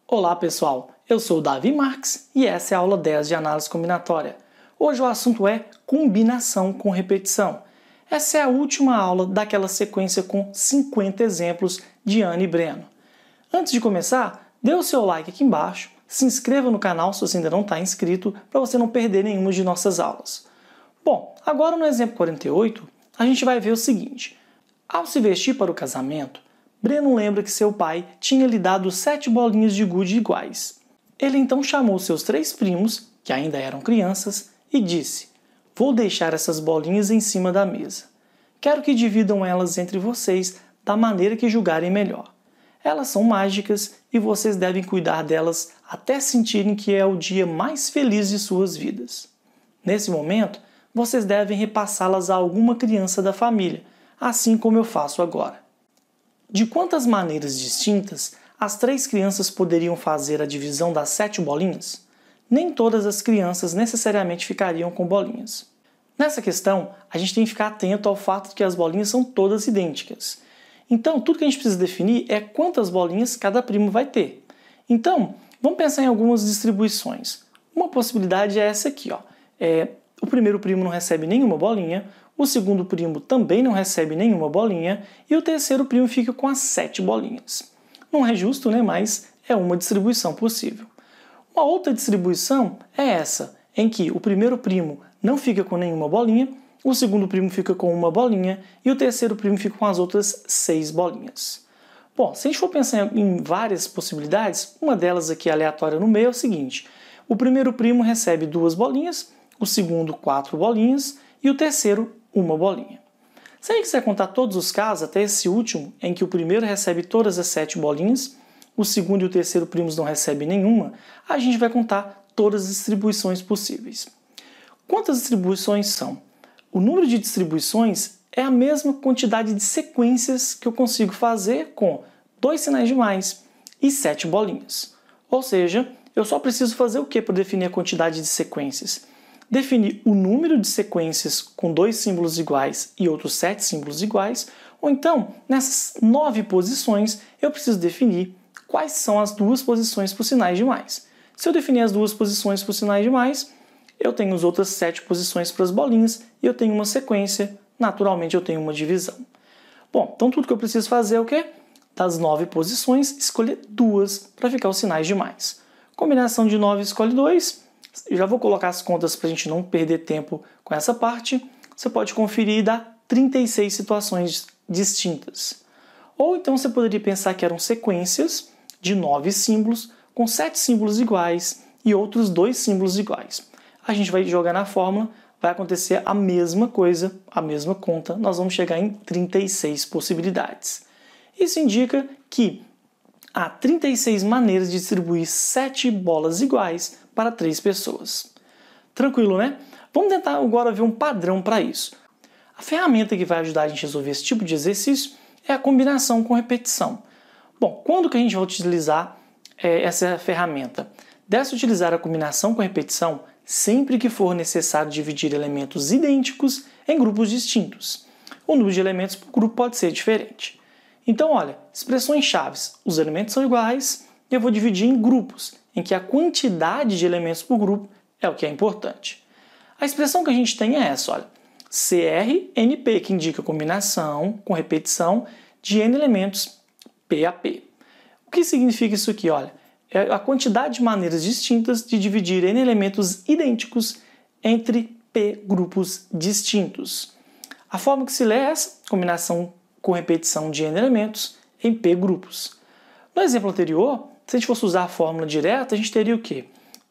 Olá pessoal, eu sou o Davi Marques e essa é a aula 10 de análise combinatória. Hoje o assunto é combinação com repetição. Essa é a última aula daquela sequência com 50 exemplos de Ana e Breno. Antes de começar, dê o seu like aqui embaixo, se inscreva no canal se você ainda não está inscrito para você não perder nenhuma de nossas aulas. Bom, agora no exemplo 48, a gente vai ver o seguinte. Ao se vestir para o casamento, Breno lembra que seu pai tinha lhe dado 7 bolinhas de gude iguais. Ele então chamou seus 3 primos, que ainda eram crianças, e disse: "Vou deixar essas bolinhas em cima da mesa. Quero que dividam elas entre vocês da maneira que julgarem melhor. Elas são mágicas e vocês devem cuidar delas até sentirem que é o dia mais feliz de suas vidas. Nesse momento, vocês devem repassá-las a alguma criança da família, assim como eu faço agora." De quantas maneiras distintas as 3 crianças poderiam fazer a divisão das 7 bolinhas? Nem todas as crianças necessariamente ficariam com bolinhas. Nessa questão, a gente tem que ficar atento ao fato de que as bolinhas são todas idênticas. Então, tudo que a gente precisa definir é quantas bolinhas cada primo vai ter. Então, vamos pensar em algumas distribuições. Uma possibilidade é essa aqui, ó. O primeiro primo não recebe nenhuma bolinha, o segundo primo também não recebe nenhuma bolinha e o terceiro primo fica com as 7 bolinhas. Não é justo, né? Mas é uma distribuição possível. Uma outra distribuição é essa, em que o primeiro primo não fica com nenhuma bolinha, o segundo primo fica com uma bolinha e o terceiro primo fica com as outras 6 bolinhas. Bom, se a gente for pensar em várias possibilidades, uma delas aqui aleatória no meio é o seguinte: o primeiro primo recebe 2 bolinhas, o segundo 4 bolinhas e o terceiro 1 bolinha. Se a gente quiser contar todos os casos, até esse último, em que o primeiro recebe todas as 7 bolinhas, o segundo e o terceiro primos não recebem nenhuma, a gente vai contar todas as distribuições possíveis. Quantas distribuições são? O número de distribuições é a mesma quantidade de sequências que eu consigo fazer com 2 sinais de mais e 7 bolinhas. Ou seja, eu só preciso fazer o que para definir a quantidade de sequências? Definir o número de sequências com 2 símbolos iguais e outros 7 símbolos iguais, ou então, nessas 9 posições, eu preciso definir quais são as 2 posições por sinais de mais. Se eu definir as 2 posições por sinais de mais, eu tenho as outras 7 posições para as bolinhas e eu tenho uma sequência, naturalmente eu tenho uma divisão. Bom, então tudo que eu preciso fazer é o quê? Das 9 posições, escolher 2 para ficar os sinais de mais. Combinação de 9 escolhe 2. Eu já vou colocar as contas para a gente não perder tempo com essa parte. Você pode conferir e dar 36 situações distintas. Ou então você poderia pensar que eram sequências de 9 símbolos com 7 símbolos iguais e outros 2 símbolos iguais. A gente vai jogar na fórmula, vai acontecer a mesma coisa, a mesma conta. Nós vamos chegar em 36 possibilidades. Isso indica que há 36 maneiras de distribuir 7 bolas iguais para 3 pessoas. Tranquilo, né? Vamos tentar agora ver um padrão para isso. A ferramenta que vai ajudar a gente a resolver esse tipo de exercício é a combinação com repetição. Bom, quando que a gente vai utilizar essa ferramenta? Deve-se utilizar a combinação com repetição sempre que for necessário dividir elementos idênticos em grupos distintos. O número de elementos por grupo pode ser diferente. Então, olha, expressões chaves. Os elementos são iguais e eu vou dividir em grupos, em que a quantidade de elementos por grupo é o que é importante. A expressão que a gente tem é essa, olha. CRNP, que indica combinação com repetição de N elementos P a P. O que significa isso aqui? Olha, é a quantidade de maneiras distintas de dividir N elementos idênticos entre P grupos distintos. A forma que se lê é essa, combinação com repetição de N elementos em P grupos. No exemplo anterior, se a gente fosse usar a fórmula direta, a gente teria o quê?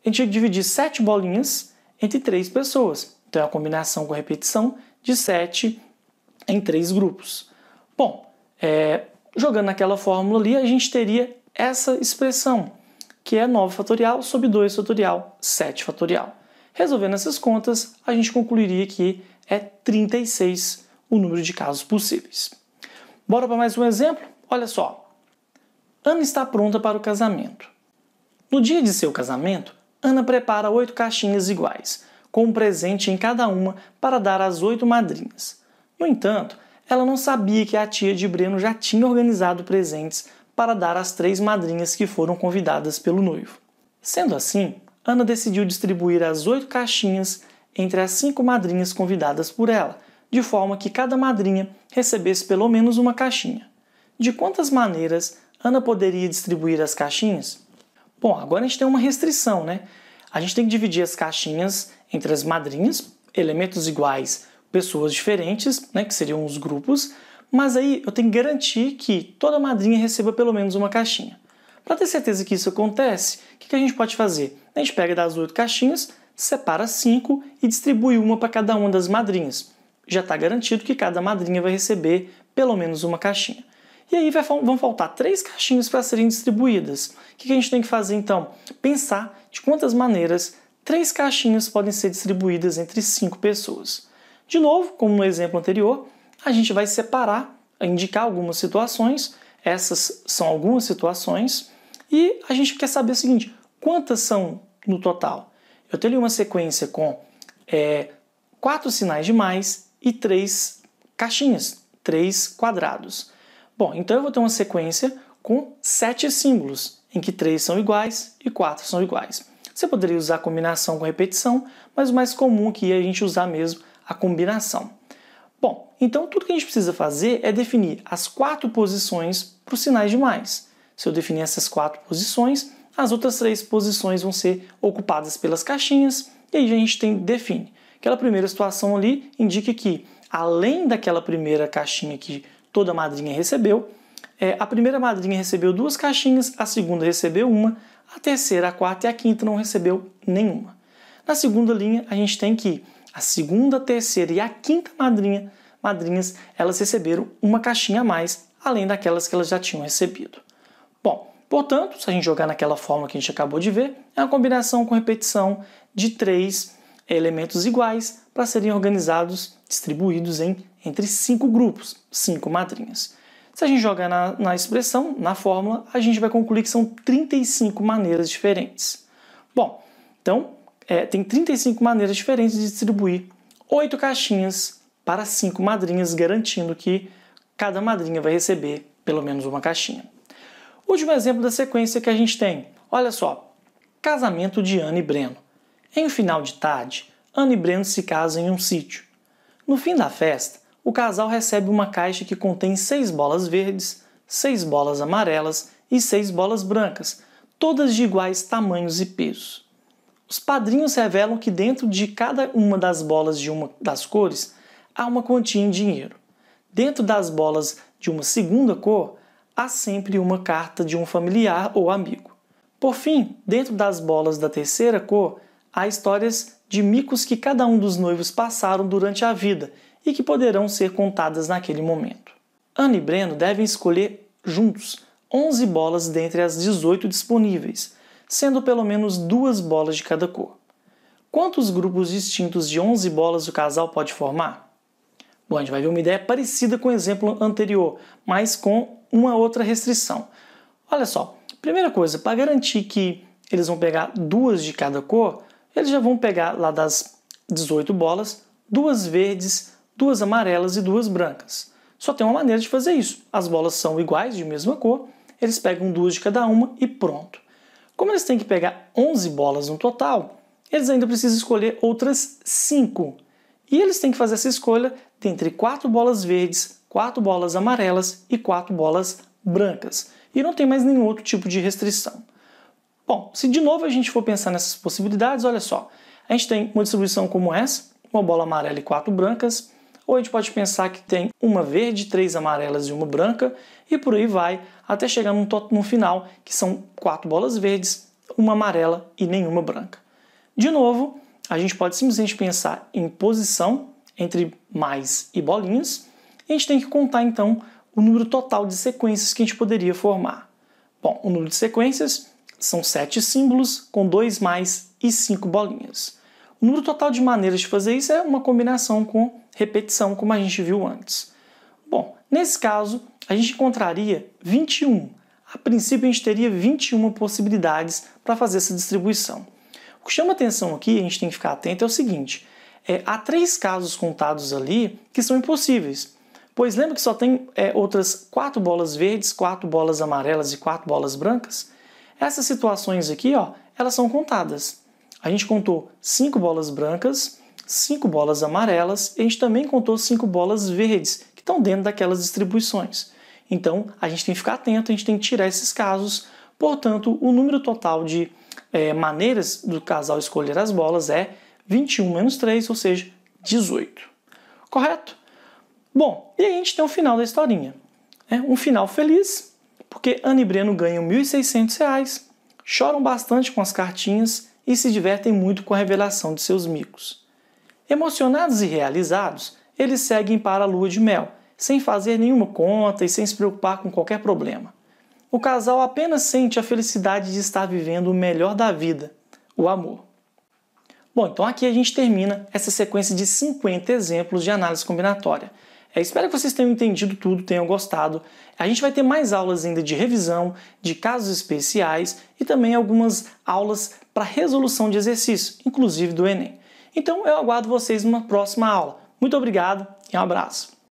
A gente ia dividir 7 bolinhas entre 3 pessoas. Então é a combinação com repetição de 7 em 3 grupos. Bom, jogando naquela fórmula ali, a gente teria essa expressão, que é 9 fatorial sobre 2 fatorial, 7 fatorial. Resolvendo essas contas, a gente concluiria que é 36 o número de casos possíveis. Bora para mais um exemplo? Olha só. Ana está pronta para o casamento. No dia de seu casamento, Ana prepara 8 caixinhas iguais, com um presente em cada uma para dar às 8 madrinhas. No entanto, ela não sabia que a tia de Breno já tinha organizado presentes para dar às 3 madrinhas que foram convidadas pelo noivo. Sendo assim, Ana decidiu distribuir as 8 caixinhas entre as 5 madrinhas convidadas por ela, de forma que cada madrinha recebesse pelo menos uma caixinha. De quantas maneiras Ana poderia distribuir as caixinhas? Bom, agora a gente tem uma restrição, né? A gente tem que dividir as caixinhas entre as madrinhas, elementos iguais, pessoas diferentes, né, que seriam os grupos, mas aí eu tenho que garantir que toda madrinha receba pelo menos uma caixinha. Para ter certeza que isso acontece, o que a gente pode fazer? A gente pega das 8 caixinhas, separa 5 e distribui uma para cada uma das madrinhas. Já está garantido que cada madrinha vai receber pelo menos uma caixinha. E aí vão faltar 3 caixinhas para serem distribuídas. O que a gente tem que fazer então? Pensar de quantas maneiras 3 caixinhas podem ser distribuídas entre 5 pessoas. De novo, como no exemplo anterior, a gente vai separar, indicar algumas situações. Essas são algumas situações. E a gente quer saber o seguinte, quantas são no total? Eu tenho uma sequência com 4 sinais de mais e 3 caixinhas, 3 quadrados. Bom, então eu vou ter uma sequência com 7 símbolos, em que 3 são iguais e 4 são iguais. Você poderia usar combinação com repetição, mas o mais comum aqui é a gente usar mesmo a combinação. Bom, então tudo que a gente precisa fazer é definir as 4 posições para os sinais de mais. Se eu definir essas 4 posições, as outras 3 posições vão ser ocupadas pelas caixinhas, e aí a gente define. Aquela primeira situação ali indica que, além daquela primeira caixinha que toda madrinha recebeu, a primeira madrinha recebeu 2 caixinhas, a segunda recebeu uma, a terceira, a quarta e a quinta não recebeu nenhuma. Na segunda linha, a gente tem que a segunda, a terceira e a quinta madrinhas, elas receberam uma caixinha a mais, além daquelas que elas já tinham recebido. Bom, portanto, se a gente jogar naquela forma que a gente acabou de ver, é uma combinação com repetição de 3 elementos iguais para serem organizados, distribuídos entre 5 grupos, 5 madrinhas. Se a gente jogar na expressão, na fórmula, a gente vai concluir que são 35 maneiras diferentes. Bom, então, tem 35 maneiras diferentes de distribuir 8 caixinhas para 5 madrinhas, garantindo que cada madrinha vai receber pelo menos uma caixinha. Último exemplo da sequência que a gente tem. Olha só, casamento de Ana e Breno. Em um final de tarde, Ana e Breno se casam em um sítio. No fim da festa, o casal recebe uma caixa que contém 6 bolas verdes, 6 bolas amarelas e 6 bolas brancas, todas de iguais tamanhos e pesos. Os padrinhos revelam que dentro de cada uma das bolas de uma das cores há uma quantia em dinheiro. Dentro das bolas de uma segunda cor, há sempre uma carta de um familiar ou amigo. Por fim, dentro das bolas da terceira cor, há histórias de micos que cada um dos noivos passaram durante a vida e que poderão ser contadas naquele momento. Ana e Breno devem escolher juntos 11 bolas dentre as 18 disponíveis, sendo pelo menos 2 bolas de cada cor. Quantos grupos distintos de 11 bolas o casal pode formar? Bom, a gente vai ver uma ideia parecida com o exemplo anterior, mas com uma outra restrição. Olha só, primeira coisa, para garantir que eles vão pegar 2 de cada cor, eles já vão pegar lá das 18 bolas, 2 verdes, 2 amarelas e 2 brancas. Só tem uma maneira de fazer isso. As bolas são iguais, de mesma cor, eles pegam 2 de cada uma e pronto. Como eles têm que pegar 11 bolas no total, eles ainda precisam escolher outras 5. E eles têm que fazer essa escolha entre 4 bolas verdes, 4 bolas amarelas e 4 bolas brancas. E não tem mais nenhum outro tipo de restrição. Bom, se de novo a gente for pensar nessas possibilidades, olha só. A gente tem uma distribuição como essa, uma bola amarela e 4 brancas. Ou a gente pode pensar que tem uma verde, 3 amarelas e uma branca. E por aí vai, até chegar no final, que são 4 bolas verdes, uma amarela e nenhuma branca. De novo, a gente pode simplesmente pensar em posição entre mais e bolinhas. E a gente tem que contar, então, o número total de sequências que a gente poderia formar. Bom, o número de sequências são 7 símbolos com 2 mais e 5 bolinhas. O número total de maneiras de fazer isso é uma combinação com repetição, como a gente viu antes. Bom, nesse caso, a gente encontraria 21. A princípio, a gente teria 21 possibilidades para fazer essa distribuição. O que chama atenção aqui, a gente tem que ficar atento, é o seguinte. Há 3 casos contados ali que são impossíveis. Pois lembra que só tem outras 4 bolas verdes, 4 bolas amarelas e 4 bolas brancas? Essas situações aqui, ó, elas são contadas. A gente contou 5 bolas brancas, 5 bolas amarelas e a gente também contou 5 bolas verdes, que estão dentro daquelas distribuições. Então, a gente tem que ficar atento, a gente tem que tirar esses casos. Portanto, o número total de maneiras do casal escolher as bolas é 21 menos 3, ou seja, 18. Correto? Bom, e aí a gente tem o final da historinha. Um final feliz, porque Ana e Breno ganham R$ 1.600, choram bastante com as cartinhas e se divertem muito com a revelação de seus micos. Emocionados e realizados, eles seguem para a lua de mel, sem fazer nenhuma conta e sem se preocupar com qualquer problema. O casal apenas sente a felicidade de estar vivendo o melhor da vida, o amor. Bom, então aqui a gente termina essa sequência de 50 exemplos de análise combinatória. Espero que vocês tenham entendido tudo, tenham gostado. A gente vai ter mais aulas ainda de revisão, de casos especiais e também algumas aulas para resolução de exercícios, inclusive do Enem. Então eu aguardo vocês numa próxima aula. Muito obrigado e um abraço!